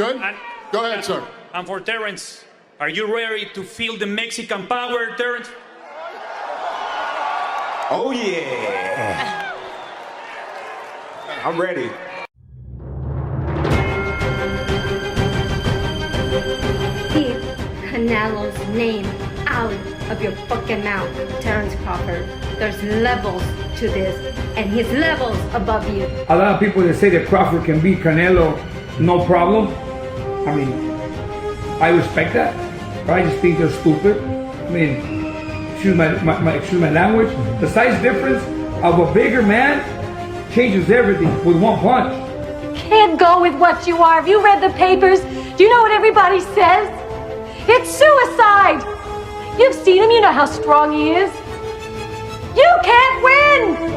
Good? And, Go ahead, sir. And for Terrence, are you ready to feel the Mexican power, Terrence? Oh, yeah. I'm ready. Keep Canelo's name out of your fucking mouth, Terrence Crawford. There's levels to this, and he's levels above you. A lot of people that say that Crawford can beat Canelo, no problem. I mean, I respect that, but I just think they're stupid. I mean, excuse my language. The size difference of a bigger man changes everything with one punch. Can't go with what you are. Have you read the papers? Do you know what everybody says? It's suicide. You've seen him. You know how strong he is. You can't win.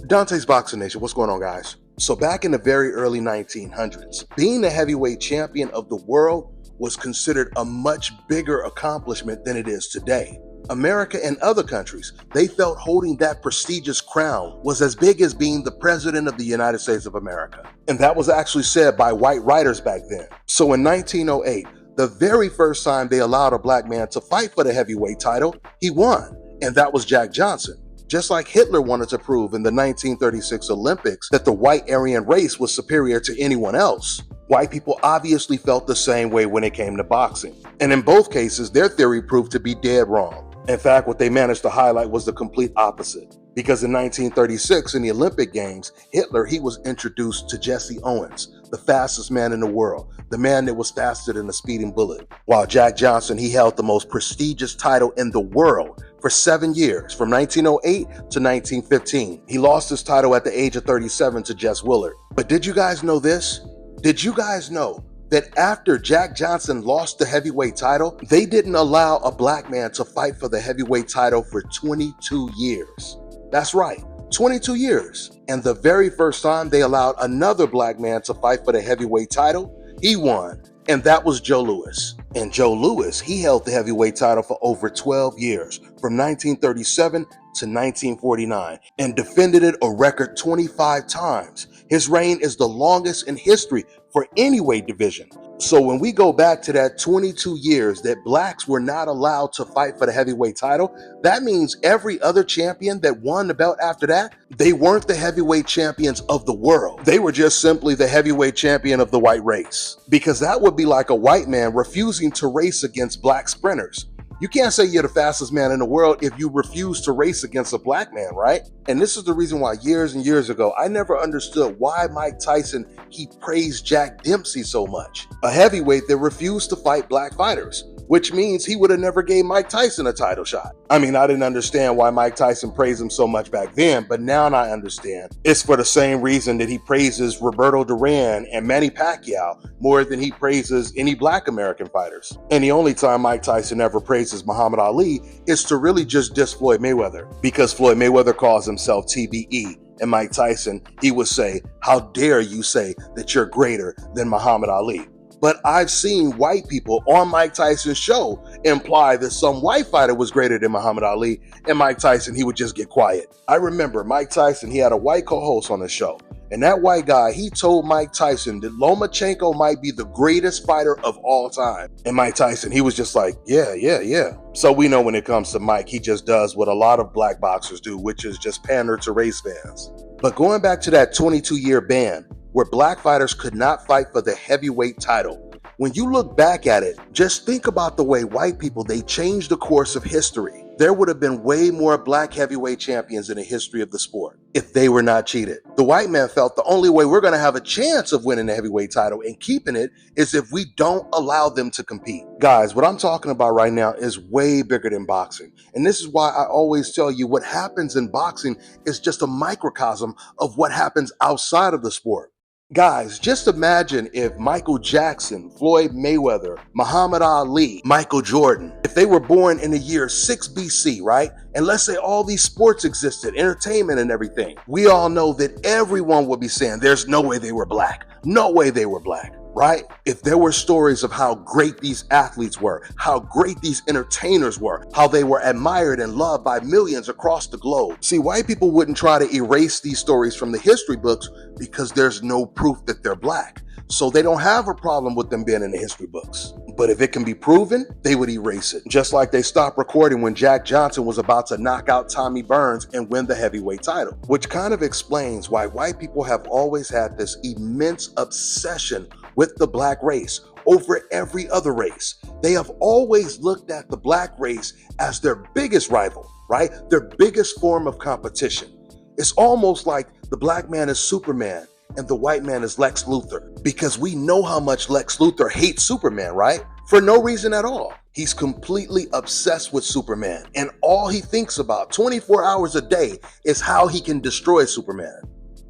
Dante's Boxing Nation, what's going on, guys? So back in the very early 1900s, being the heavyweight champion of the world was considered a much bigger accomplishment than it is today. America and other countries, they felt holding that prestigious crown was as big as being the president of the United States of America. And that was actually said by white writers back then. So in 1908, the very first time they allowed a black man to fight for the heavyweight title, he won, and that was Jack Johnson. Just like Hitler wanted to prove in the 1936 Olympics that the white Aryan race was superior to anyone else, white people obviously felt the same way when it came to boxing. And in both cases, their theory proved to be dead wrong. In fact, what they managed to highlight was the complete opposite. Because in 1936, in the Olympic Games, Hitler, he was introduced to Jesse Owens, the fastest man in the world, the man that was faster than a speeding bullet. While Jack Johnson, he held the most prestigious title in the world for 7 years, from 1908 to 1915. He lost his title at the age of 37 to Jess Willard. But did you guys know this? Did you guys know that after Jack Johnson lost the heavyweight title, they didn't allow a black man to fight for the heavyweight title for 22 years? That's right, 22 years. And the very first time they allowed another black man to fight for the heavyweight title, he won, and that was Joe Louis. And Joe Louis, he held the heavyweight title for over 12 years, from 1937 to 1949, and defended it a record 25 times. His reign is the longest in history for any weight division. So when we go back to that 22 years that blacks were not allowed to fight for the heavyweight title, that means every other champion that won the belt after that, they weren't the heavyweight champions of the world. They were just simply the heavyweight champion of the white race. Because that would be like a white man refusing to race against black sprinters. You can't say you're the fastest man in the world if you refuse to race against a black man, right? And this is the reason why years and years ago, I never understood why Mike Tyson, he praised Jack Dempsey so much. A heavyweight that refused to fight black fighters, which means he would have never gave Mike Tyson a title shot. I mean, I didn't understand why Mike Tyson praised him so much back then, but now I understand. It's for the same reason that he praises Roberto Duran and Manny Pacquiao more than he praises any black American fighters. And the only time Mike Tyson ever praises Muhammad Ali is to really just diss Floyd Mayweather, because Floyd Mayweather calls himself TBE. And Mike Tyson, he would say, "How dare you say that you're greater than Muhammad Ali?" But I've seen white people on Mike Tyson's show imply that some white fighter was greater than Muhammad Ali, and Mike Tyson, he would just get quiet. I remember Mike Tyson, he had a white co-host on the show, and that white guy, he told Mike Tyson that Lomachenko might be the greatest fighter of all time. And Mike Tyson, he was just like, yeah. So we know when it comes to Mike, he just does what a lot of black boxers do, which is just pander to race fans. But going back to that 22-year ban, where black fighters could not fight for the heavyweight title. When you look back at it, just think about the way white people, they changed the course of history. There would have been way more black heavyweight champions in the history of the sport if they were not cheated. The white man felt the only way we're going to have a chance of winning the heavyweight title and keeping it is if we don't allow them to compete. Guys, what I'm talking about right now is way bigger than boxing. And this is why I always tell you what happens in boxing is just a microcosm of what happens outside of the sport. Guys, just imagine if Michael Jackson, Floyd Mayweather, Muhammad Ali, Michael Jordan, if they were born in the year 6 BC, right? And let's say all these sports existed, entertainment and everything. We all know that everyone would be saying there's no way they were black. No way they were black. Right? If there were stories of how great these athletes were, how great these entertainers were, how they were admired and loved by millions across the globe. See, white people wouldn't try to erase these stories from the history books because there's no proof that they're black. So they don't have a problem with them being in the history books. But if it can be proven, they would erase it. Just like they stopped recording when Jack Johnson was about to knock out Tommy Burns and win the heavyweight title. Which kind of explains why white people have always had this immense obsession with the black race over every other race. They have always looked at the black race as their biggest rival, right? Their biggest form of competition. It's almost like the black man is Superman and the white man is Lex Luthor, because we know how much Lex Luthor hates Superman, right? For no reason at all. He's completely obsessed with Superman, and all he thinks about 24 hours a day is how he can destroy Superman.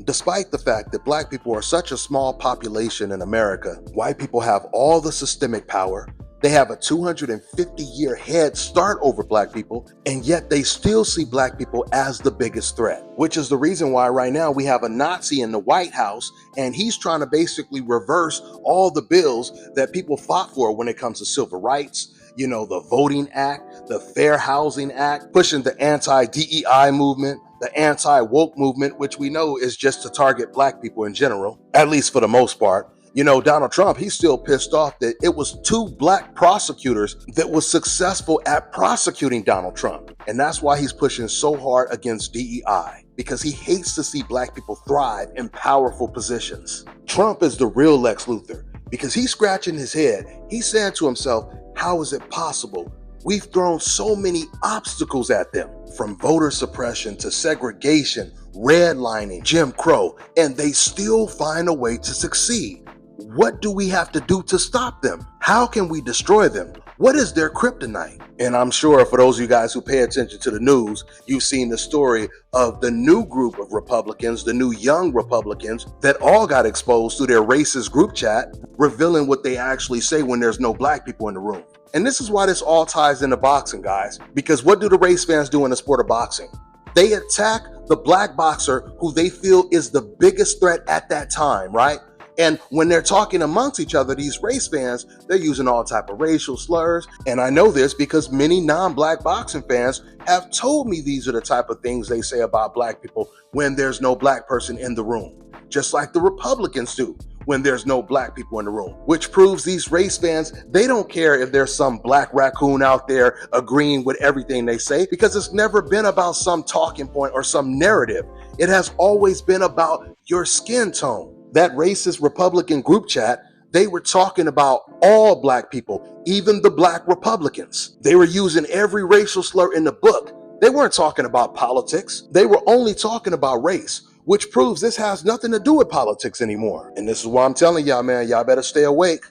Despite the fact that black people are such a small population in America, white people have all the systemic power. They have a 250-year head start over black people, and yet they still see black people as the biggest threat, which is the reason why right now we have a Nazi in the White House, and he's trying to basically reverse all the bills that people fought for when it comes to civil rights, you know, the Voting Act, the Fair Housing Act, pushing the anti-DEI movement, the anti-woke movement, which we know is just to target black people in general, at least for the most part. You know, Donald Trump, he's still pissed off that it was 2 black prosecutors that was successful at prosecuting Donald Trump. And that's why he's pushing so hard against DEI, because he hates to see black people thrive in powerful positions. Trump is the real Lex Luthor, because he's scratching his head. He's saying to himself, how is it possible? We've thrown so many obstacles at them, from voter suppression to segregation, redlining, Jim Crow, and they still find a way to succeed. What do we have to do to stop them? How can we destroy them? What is their kryptonite? And I'm sure for those of you guys who pay attention to the news, you've seen the story of the new group of Republicans, the new young Republicans that all got exposed through their racist group chat, revealing what they actually say when there's no black people in the room. And this is why this all ties into boxing, guys, because what do the race fans do in the sport of boxing? They attack the black boxer who they feel is the biggest threat at that time, right? And when they're talking amongst each other, these race fans, they're using all type of racial slurs. And I know this because many non-black boxing fans have told me these are the type of things they say about black people when there's no black person in the room, just like the Republicans do when there's no black people in the room, which proves these race fans, they don't care if there's some black raccoon out there agreeing with everything they say, because it's never been about some talking point or some narrative. It has always been about your skin tone. That racist Republican group chat, they were talking about all black people, even the black Republicans. They were using every racial slur in the book. They weren't talking about politics. They were only talking about race, which proves this has nothing to do with politics anymore. And this is why I'm telling y'all, man, y'all better stay awake.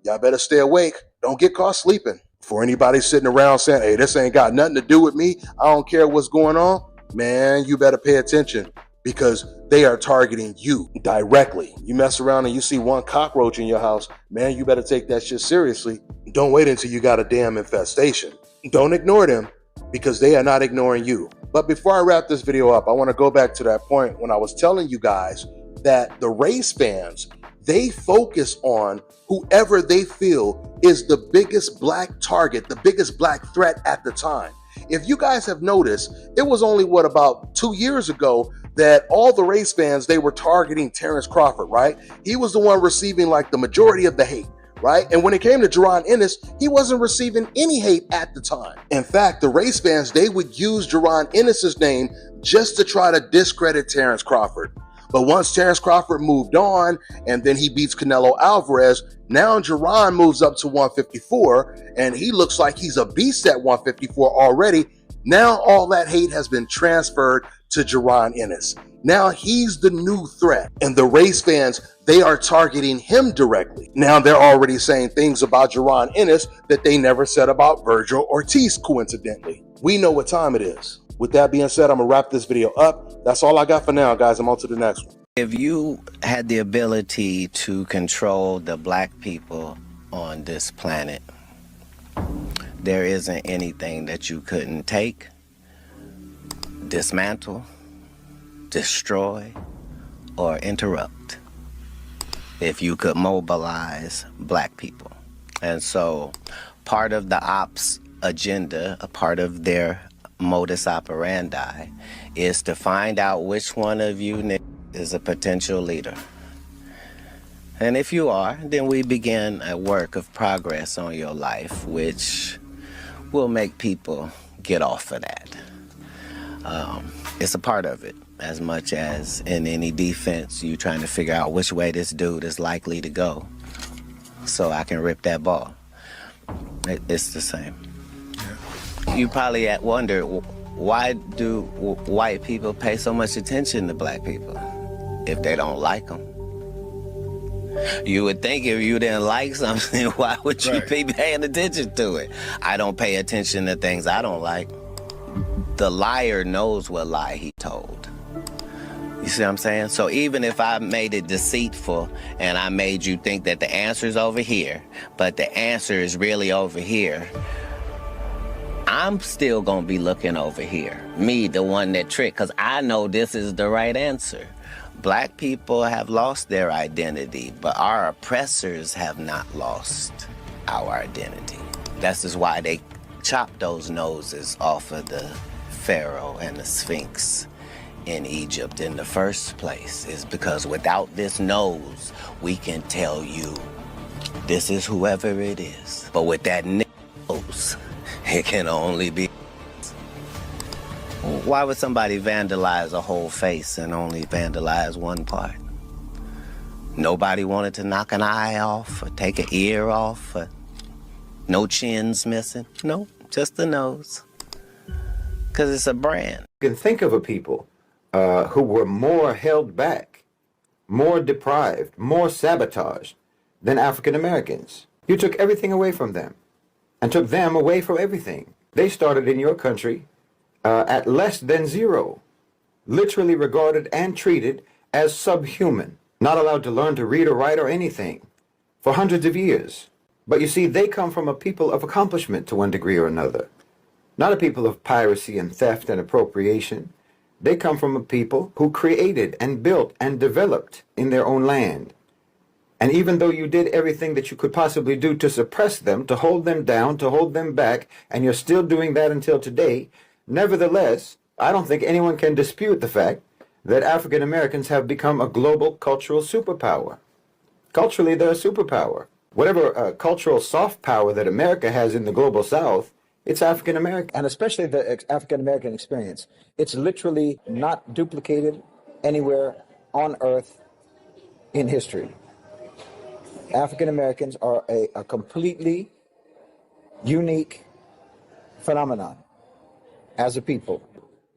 Y'all better stay awake. Don't get caught sleeping. For anybody sitting around saying, hey, this ain't got nothing to do with me, I don't care what's going on, man, you better pay attention, because they are targeting you directly. You mess around and you see one cockroach in your house, man, you better take that shit seriously. Don't wait until you got a damn infestation. Don't ignore them, because they are not ignoring you. But before I wrap this video up, I want to go back to that point when I was telling you guys that the race fans, they focus on whoever they feel is the biggest black target, the biggest black threat at the time. If you guys have noticed, it was only, about 2 years ago that all the race fans, they were targeting Terrence Crawford, right? He was the one receiving like the majority of the hate, right? And when it came to Jaron Ennis, he wasn't receiving any hate at the time. In fact, the race fans, they would use Jaron Ennis's name just to try to discredit Terrence Crawford. But once Terrence Crawford moved on and then he beats Canelo Alvarez, now Jaron moves up to 154 and he looks like he's a beast at 154 already. Now all that hate has been transferred to Jaron Ennis. Now he's the new threat, and the race fans, they are targeting him directly. Now they're already saying things about Jaron Ennis that they never said about Virgil Ortiz, coincidentally. We know what time it is. With that being said, I'm gonna wrap this video up. That's all I got for now, guys. I'm on to the next one. If you had the ability to control the black people on this planet, there isn't anything that you couldn't take, dismantle, destroy, or interrupt if you could mobilize black people. And so part of the ops agenda, a part of their modus operandi, is to find out which one of you is a potential leader. And if you are, then we begin a work of progress on your life, which will make people get off of that. It's a part of it, as much as in any defense, you trying to figure out which way this dude is likely to go so I can rip that ball. It's the same. You probably wonder, why do white people pay so much attention to black people if they don't like them? You would think if you didn't like something, why would you be paying attention to it? I don't pay attention to things I don't like. The liar knows what lie he told. You see what I'm saying? So even if I made it deceitful and I made you think that the answer is over here, but the answer is really over here, I'm still gonna be looking over here. Me, the one that tricked, because I know this is the right answer. Black people have lost their identity, but our oppressors have not lost our identity. That's just why they chopped those noses off of the Pharaoh and the Sphinx in Egypt in the first place, is because without this nose, we can tell you this is whoever it is. But with that nose, it can only be. Why would somebody vandalize a whole face and only vandalize one part? Nobody wanted to knock an eye off or take an ear off or no chins missing. No, just the nose. Because it's a brand. You can think of a people who were more held back, more deprived, more sabotaged than African Americans. You took everything away from them and took them away from everything. They started in your country at less than zero, literally regarded and treated as subhuman, not allowed to learn to read or write or anything for hundreds of years. But you see, they come from a people of accomplishment to one degree or another, not a people of piracy and theft and appropriation. They come from a people who created and built and developed in their own land. And even though you did everything that you could possibly do to suppress them, to hold them down, to hold them back, and you're still doing that until today, nevertheless, I don't think anyone can dispute the fact that African Americans have become a global cultural superpower. Culturally, they're a superpower. Whatever cultural soft power that America has in the global South, it's African American. And especially the African American experience. It's literally not duplicated anywhere on earth in history. African Americans are a completely unique phenomenon as a people.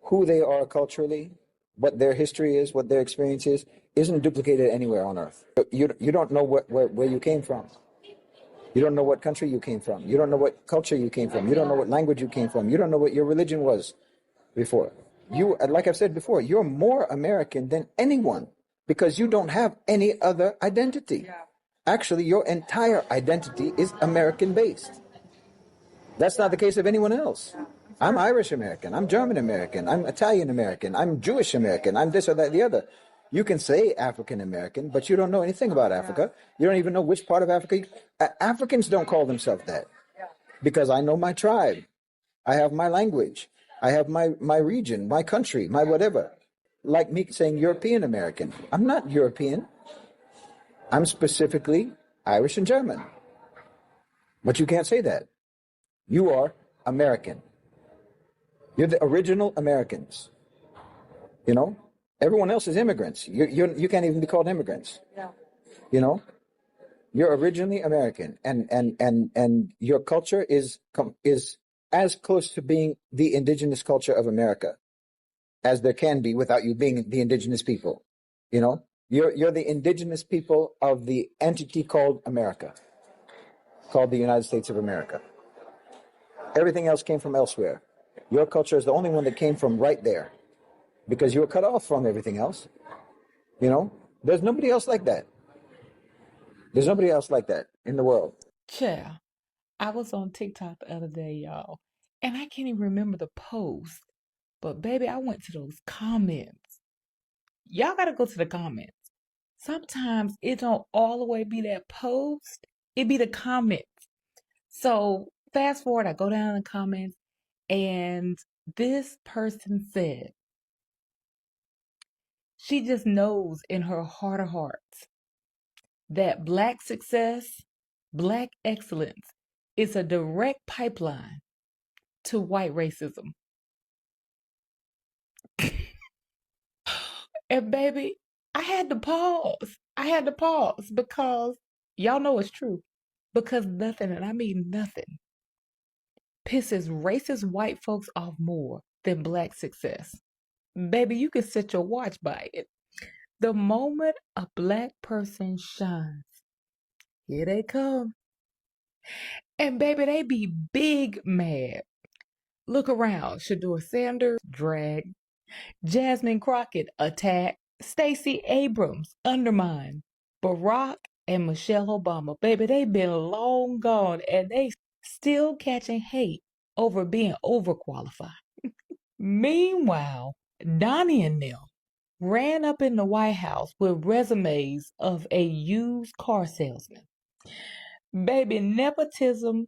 Who they are culturally, what their history is, what their experience is, isn't duplicated anywhere on earth. You don't know where you came from. You don't know what country you came from. You don't know what culture you came from. You don't know what language you came from. You don't know what your religion was before. You, like I've said before, you're more American than anyone because you don't have any other identity. Actually, your entire identity is American-based. That's not the case of anyone else. I'm Irish American, I'm German American, I'm Italian American, I'm Jewish American, I'm this or that, the other. You can say African American, but you don't know anything about Africa. You don't even know which part of Africa. Africans don't call themselves that because I know my tribe. I have my language. I have my region, my country, my whatever. Like me saying European American. I'm not European. I'm specifically Irish and German. But you can't say that. You are American. You're the original Americans. You know, everyone else is immigrants. You can't even be called immigrants. Yeah. You know, you're originally American, and your culture is as close to being the indigenous culture of America as there can be without you being the indigenous people. You know, you're the indigenous people of the entity called America, called the United States of America. Everything else came from elsewhere. Your culture is the only one that came from right there because you were cut off from everything else. You know, there's nobody else like that. There's nobody else like that in the world. Child, I was on TikTok the other day, y'all, and I can't even remember the post. But baby, I went to those comments. Y'all gotta go to the comments. Sometimes it don't all the way be that post. It be the comments. So fast forward, I go down in the comments, and this person said she just knows in her heart of hearts that Black success, Black excellence is a direct pipeline to white racism. And baby, I had to pause. I had to pause because y'all know it's true. Because nothing, and I mean nothing, pisses racist white folks off more than Black success. Baby, you can set your watch by it. The moment a Black person shines, here they come. And baby, they be big mad. Look around. Shador Sanders, drag. Jasmine Crockett, attack. Stacey Abrams, undermine. Barack and Michelle Obama, baby, they been long gone and they still catching hate over being overqualified. Meanwhile, Donnie and them ran up in the White House with resumes of a used car salesman. Baby, nepotism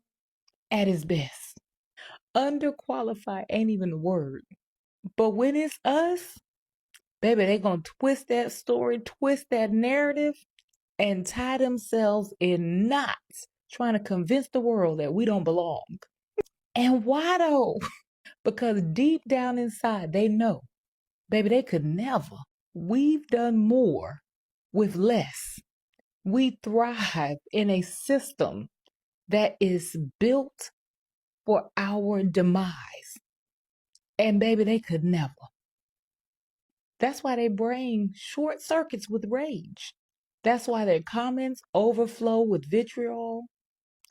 at its best. Underqualified ain't even the word. But when it's us, baby, they gonna twist that story, twist that narrative, and tie themselves in knots trying to convince the world that we don't belong. And why though? Because deep down inside, they know, baby, they could never. We've done more with less. We thrive in a system that is built for our demise. And baby, they could never. That's why their brain short circuits with rage. That's why their comments overflow with vitriol.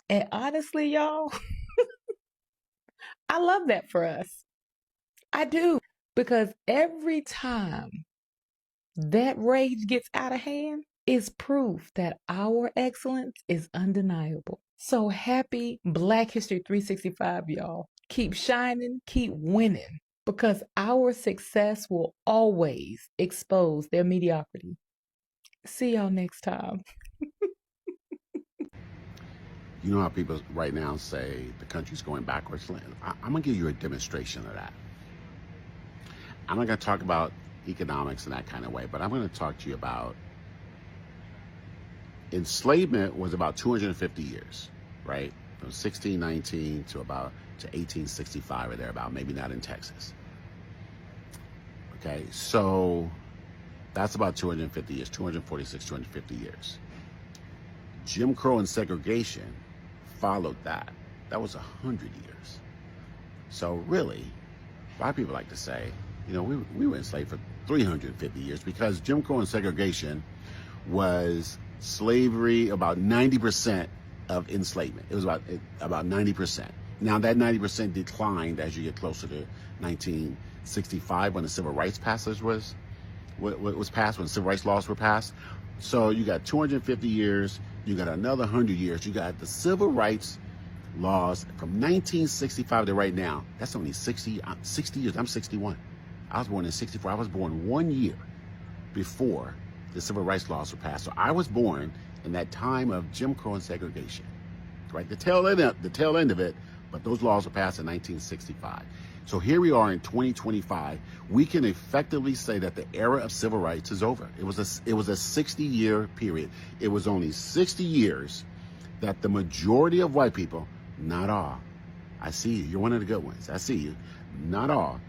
And honestly, y'all, I love that for us. I do. Because every time that rage gets out of hand is proof that our excellence is undeniable. So happy Black History 365, y'all. Keep shining, keep winning, because our success will always expose their mediocrity. See y'all next time. You know how people right now say the country's going backwards? I'm going to give you a demonstration of that. I'm not going to talk about economics in that kind of way, but I'm going to talk to you about enslavement was about 250 years, right? From 1619 to 1865 or thereabout, maybe not in Texas. Okay, so that's about 250 years, 246, 250 years. Jim Crow and segregation followed that. That was 100 years. So really, a lot of people like to say, you know, we were enslaved for 350 years because Jim Crow and segregation was slavery, about 90% of enslavement. It was about 90%. Now that 90% declined as you get closer to 1965 when the Civil Rights passage was passed, when civil rights laws were passed. So you got 250 years, you got another 100 years, you got the civil rights laws from 1965 to right now. That's only 60 years. I'm 61. I was born in 64. I was born 1 year before the civil rights laws were passed. So I was born in that time of Jim Crow and segregation, right? The tail end of it, but those laws were passed in 1965. So here we are in 2025. We can effectively say that the era of civil rights is over. It was a 60-year period. It was only 60 years that the majority of white people, not all, I see you, you're one of the good ones, I see you, not all.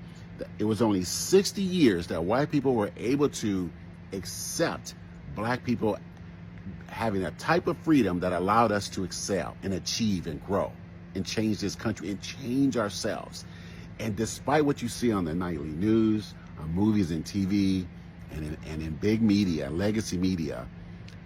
It was only 60 years that white people were able to accept black people having a type of freedom that allowed us to excel and achieve and grow and change this country and change ourselves. And despite what you see on the nightly news, on movies and TV, and in big media, legacy media,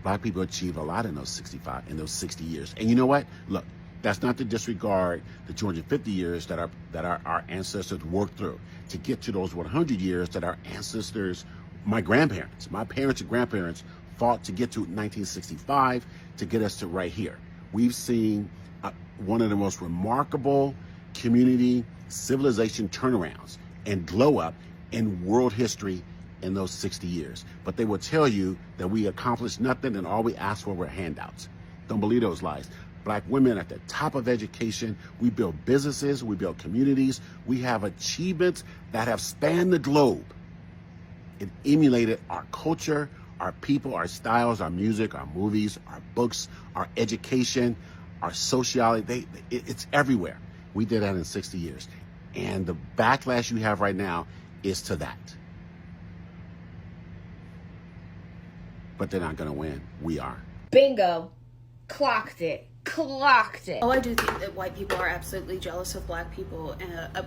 black people achieve a lot in those 60 years. And you know what? Look, that's not to disregard the 250 years that our ancestors worked through to get to those 100 years that our ancestors My grandparents, my parents and grandparents fought to get to 1965 to get us to right here. We've seen one of the most remarkable community civilization turnarounds and glow up in world history in those 60 years. But they will tell you that we accomplished nothing and all we asked for were handouts. Don't believe those lies. Black women at the top of education, we build businesses, we build communities, we have achievements that have spanned the globe. It emulated our culture, our people, our styles, our music, our movies, our books, our education, our sociality. It's everywhere. We did that in 60 years. And the backlash you have right now is to that. But they're not going to win. We are. Bingo. Clocked it. Clocked it. Oh, I do think that white people are absolutely jealous of black people,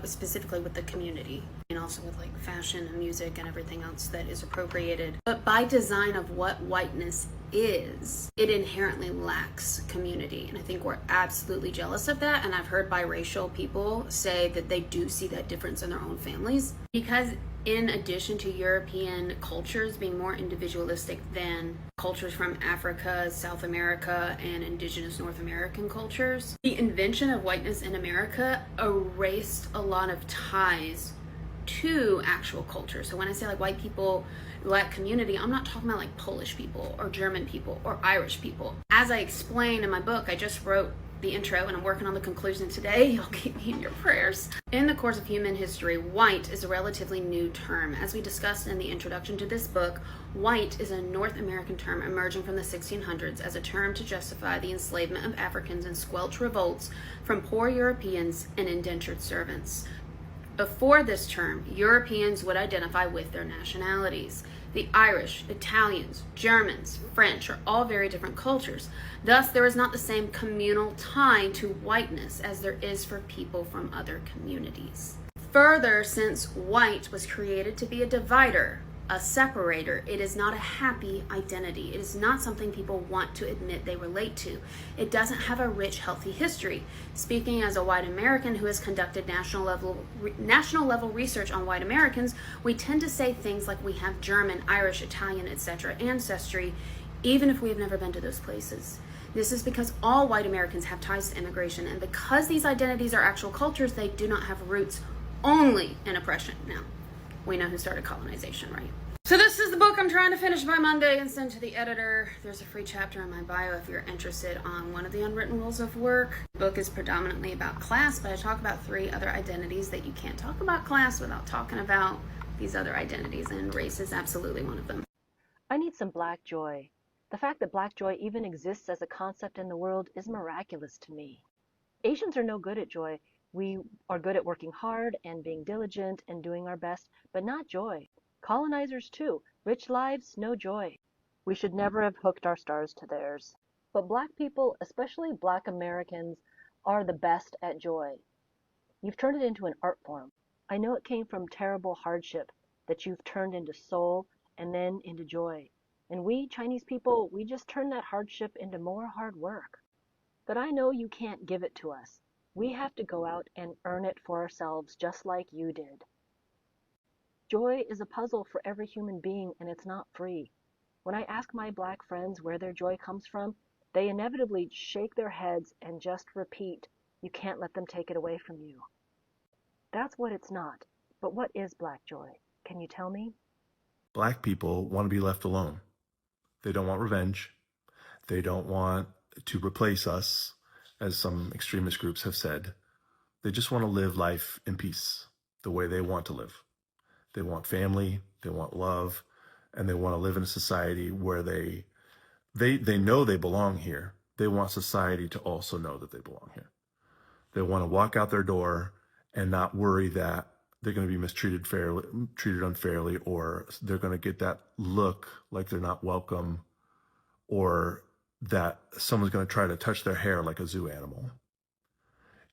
specifically with the community, and also with like fashion and music and everything else that is appropriated. But by design of what whiteness is, it inherently lacks community. And I think we're absolutely jealous of that. And I've heard biracial people say that they do see that difference in their own families. Because in addition to European cultures being more individualistic than cultures from Africa, South America, and indigenous North American cultures, the invention of whiteness in America erased a lot of ties to actual culture. So when I say like white people, black community, I'm not talking about like Polish people or German people or Irish people. As I explain in my book, I just wrote the intro and I'm working on the conclusion today. Y'all keep me in your prayers. In the course of human history, white is a relatively new term. As we discussed in the introduction to this book, white is a North American term emerging from the 1600s as a term to justify the enslavement of Africans and squelch revolts from poor Europeans and indentured servants. Before this term, Europeans would identify with their nationalities. The Irish, Italians, Germans, French are all very different cultures. Thus, there is not the same communal tie to whiteness as there is for people from other communities. Further, since white was created to be a divider, a separator, it is not a happy identity. It is not something people want to admit they relate to. It doesn't have a rich, healthy history. Speaking as a white American who has conducted national level research on white Americans, we tend to say things like we have German, Irish, Italian, etc. ancestry, even if we have never been to those places. This is because all white Americans have ties to immigration, and because these identities are actual cultures, they do not have roots only in oppression. Now, we know who started colonization, right? So this is the book I'm trying to finish by Monday and send to the editor. There's a free chapter in my bio if you're interested on one of the unwritten rules of work. The book is predominantly about class, but I talk about 3 other identities that you can't talk about class without talking about these other identities, and race is absolutely one of them. I need some black joy. The fact that black joy even exists as a concept in the world is miraculous to me. Asians are no good at joy. We are good at working hard and being diligent and doing our best, but not joy. Colonizers too. Rich lives, no joy. We should never have hooked our stars to theirs. But black people, especially black Americans, are the best at joy. You've turned it into an art form. I know it came from terrible hardship that you've turned into soul and then into joy. And we, Chinese people, we just turn that hardship into more hard work. But I know you can't give it to us. We have to go out and earn it for ourselves, just like you did. Joy is a puzzle for every human being, and it's not free. When I ask my black friends where their joy comes from, they inevitably shake their heads and just repeat, "You can't let them take it away from you." That's what it's not. But what is black joy? Can you tell me? Black people want to be left alone. They don't want revenge. They don't want to replace us, as some extremist groups have said. They just want to live life in peace, the way they want to live. They want family, they want love, and they want to live in a society where they know they belong here. They want society to also know that they belong here. They want to walk out their door and not worry that they're going to be treated unfairly, or they're going to get that look like they're not welcome, or that someone's going to try to touch their hair like a zoo animal.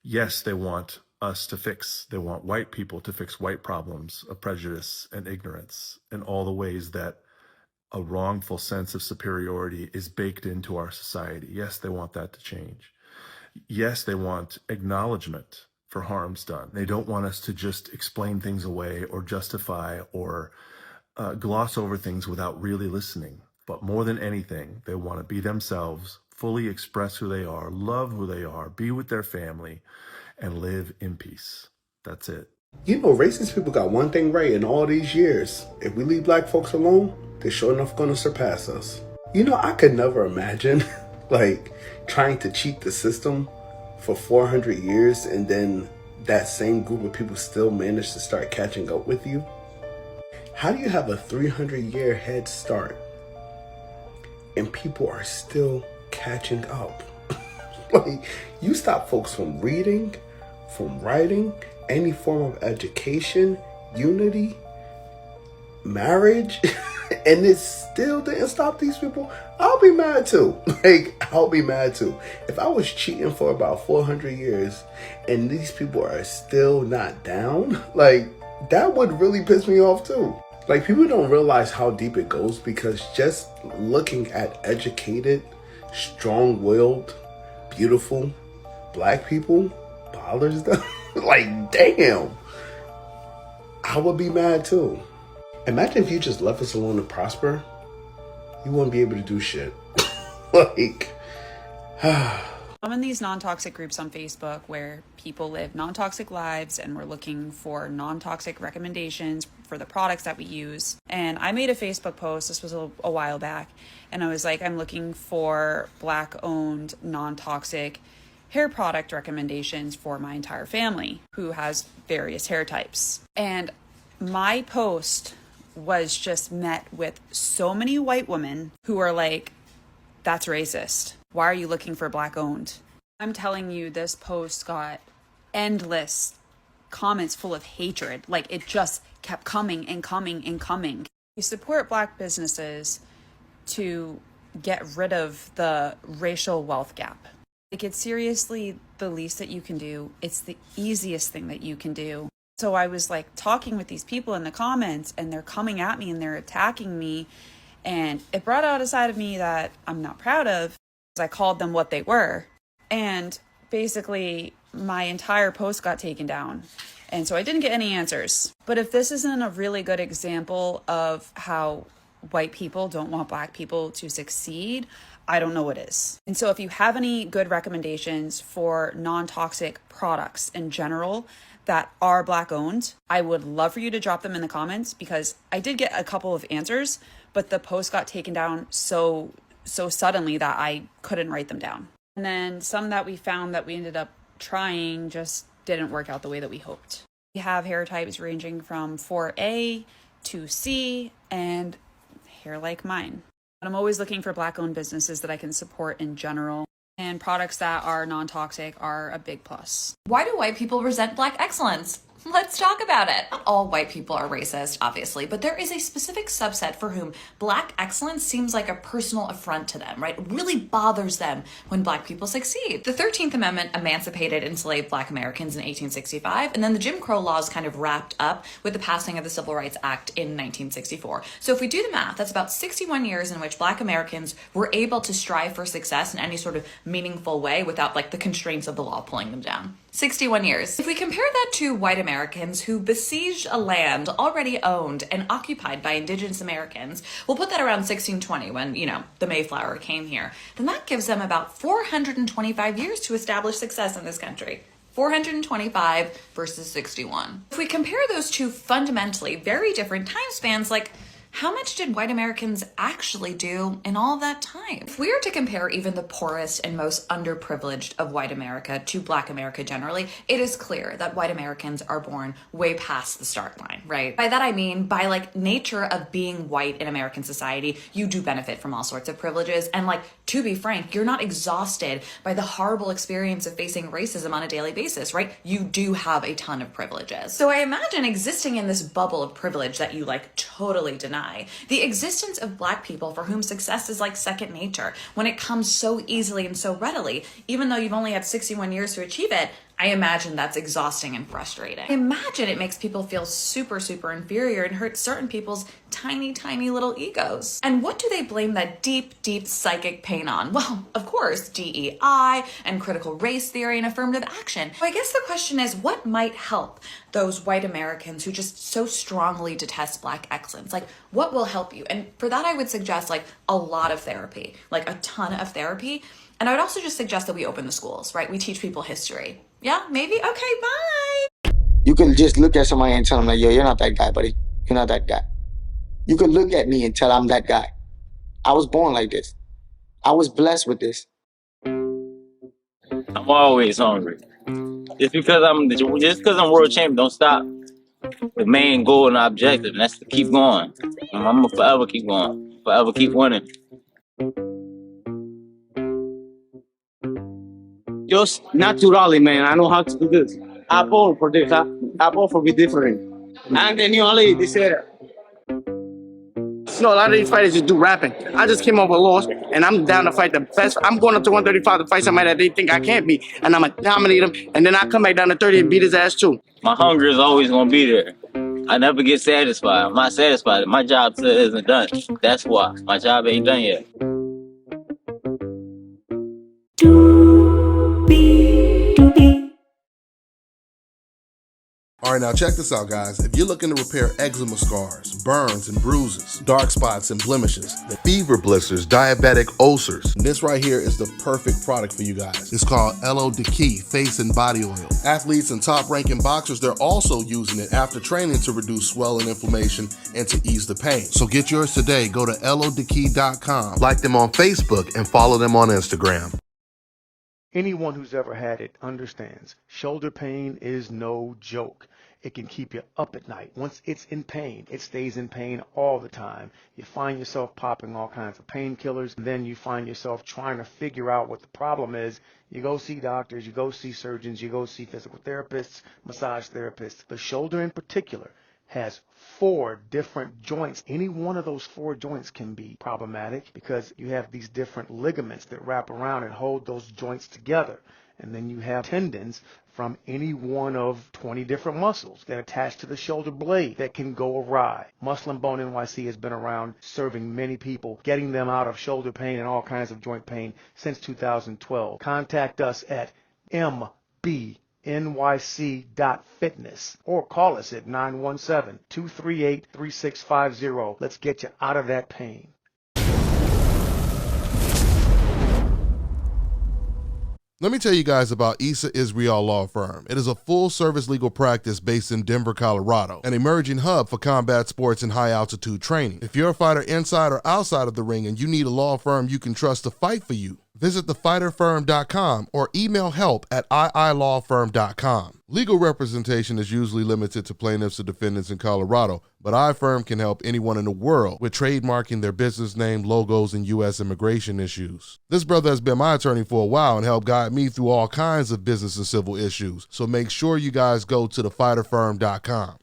Yes, they want they want white people to fix white problems of prejudice and ignorance and all the ways that a wrongful sense of superiority is baked into our society. Yes, they want that to change. Yes, they want acknowledgement for harms done. They don't want us to just explain things away or justify or gloss over things without really listening. But more than anything, they want to be themselves, fully express who they are, love who they are, be with their family, and live in peace. That's it. You know, racist people got one thing right in all these years. If we leave black folks alone, they're sure enough gonna surpass us. You know, I could never imagine, like, trying to cheat the system for 400 years and then that same group of people still manage to start catching up with you. How do you have a 300-year head start and people are still catching up? Like, you stop folks from reading, from writing, any form of education, unity, marriage, and it still didn't stop these people. I'll be mad too. Like, I'll be mad too. If I was cheating for about 400 years and these people are still not down, like, that would really piss me off too. Like, people don't realize how deep it goes because just looking at educated, strong-willed, beautiful black people bothers them. Like, damn. I would be mad too. Imagine if you just left us alone to prosper. You wouldn't be able to do shit. Like, I'm in these non-toxic groups on Facebook where people live non-toxic lives and we're looking for non-toxic recommendations for the products that we use. And I made a Facebook post, this was a while back, and I was like, I'm looking for Black-owned, non-toxic hair product recommendations for my entire family who has various hair types. And my post was just met with so many white women who are like, that's racist. Why are you looking for Black-owned? I'm telling you, this post got endless comments full of hatred. Like, it just kept coming and coming and coming. You support Black businesses to get rid of the racial wealth gap. Like, it's seriously the least that you can do. It's the easiest thing that you can do. So I was like talking with these people in the comments and they're coming at me and they're attacking me. And it brought out a side of me that I'm not proud of. I called them what they were. And basically my entire post got taken down. And so I didn't get any answers. But if this isn't a really good example of how white people don't want Black people to succeed, I don't know what is. And so if you have any good recommendations for non-toxic products in general that are Black owned, I would love for you to drop them in the comments because I did get a couple of answers, but the post got taken down so suddenly that I couldn't write them down. And then some that we found that we ended up trying just didn't work out the way that we hoped. We have hair types ranging from 4A to C and hair like mine. But I'm always looking for Black-owned businesses that I can support in general. And products that are non-toxic are a big plus. Why do white people resent Black excellence? Let's talk about it. Not all white people are racist, obviously, but there is a specific subset for whom Black excellence seems like a personal affront to them, right? It really bothers them when Black people succeed. The 13th Amendment emancipated enslaved Black Americans in 1865, and then the Jim Crow laws kind of wrapped up with the passing of the Civil Rights Act in 1964. So if we do the math, that's about 61 years in which Black Americans were able to strive for success in any sort of meaningful way without like the constraints of the law pulling them down. 61 years. If we compare that to white Americans who besieged a land already owned and occupied by indigenous Americans, we'll put that around 1620 when, you know, the Mayflower came here, then that gives them about 425 years to establish success in this country. 425 versus 61. If we compare those two fundamentally very different time spans, like, how much did white Americans actually do in all that time? If we were to compare even the poorest and most underprivileged of white America to Black America generally, it is clear that white Americans are born way past the start line, right? By that I mean, by like nature of being white in American society, you do benefit from all sorts of privileges. And like, to be frank, you're not exhausted by the horrible experience of facing racism on a daily basis, right? You do have a ton of privileges. So I imagine existing in this bubble of privilege that you like totally deny. The existence of Black people for whom success is like second nature, when it comes so easily and so readily, even though you've only had 61 years to achieve it, I imagine that's exhausting and frustrating. I imagine it makes people feel super, super inferior and hurts certain people's tiny, tiny little egos. And what do they blame that deep, deep psychic pain on? Well, of course, DEI and critical race theory and affirmative action. So I guess the question is, what might help those white Americans who just so strongly detest Black excellence? Like, what will help you? And for that, I would suggest like a lot of therapy, like a ton of therapy. And I would also just suggest that we open the schools, right? We teach people history. Yeah, maybe? Okay, bye. You can just look at somebody and tell them, like, yo, you're not that guy, buddy. You're not that guy. You can look at me and tell I'm that guy. I was born like this. I was blessed with this. I'm always hungry. Just because I'm world champion, don't stop the main goal and objective, and that's to keep going. I'm gonna forever keep going, forever keep winning. Just naturally, man. I know how to do this. I born for this. I born for be different. And then you only they said, a lot of these fighters just do rapping. I just came off a loss, and I'm down to fight the best. I'm going up to 135 to fight somebody that they think I can't beat, and I'm gonna dominate him. And then I come back down to 30 and beat his ass too. My hunger is always gonna be there. I never get satisfied. I'm not satisfied. My job still isn't done. That's why my job ain't done yet. All right, now check this out, guys. If you're looking to repair eczema scars, burns and bruises, dark spots and blemishes, the fever blisters, diabetic ulcers, this right here is the perfect product for you guys. It's called Elo Deki Face and Body Oil. Athletes and top-ranking boxers, they're also using it after training to reduce swelling, inflammation, and to ease the pain. So get yours today. Go to elodeki.com, like them on Facebook, and follow them on Instagram. Anyone who's ever had it understands shoulder pain is no joke. It can keep you up at night. Once it's in pain, it stays in pain all the time. You find yourself popping all kinds of painkillers, and then you find yourself trying to figure out what the problem is. You go see doctors, you go see surgeons, you go see physical therapists, massage therapists. The shoulder in particular has 4 different joints. Any one of those 4 joints can be problematic because you have these different ligaments that wrap around and hold those joints together. And then you have tendons from any one of 20 different muscles that attach to the shoulder blade that can go awry. Muscle and Bone NYC has been around serving many people, getting them out of shoulder pain and all kinds of joint pain since 2012. Contact us at mbnyc.fitness or call us at 917-238-3650. Let's get you out of that pain. Let me tell you guys about Issa Israel Law Firm. It is a full-service legal practice based in Denver, Colorado, an emerging hub for combat sports and high-altitude training. If you're a fighter inside or outside of the ring and you need a law firm you can trust to fight for you, visit thefighterfirm.com or email help@iilawfirm.com. Legal representation is usually limited to plaintiffs or defendants in Colorado, but iFirm can help anyone in the world with trademarking their business name, logos, and U.S. immigration issues. This brother has been my attorney for a while and helped guide me through all kinds of business and civil issues, so make sure you guys go to thefighterfirm.com.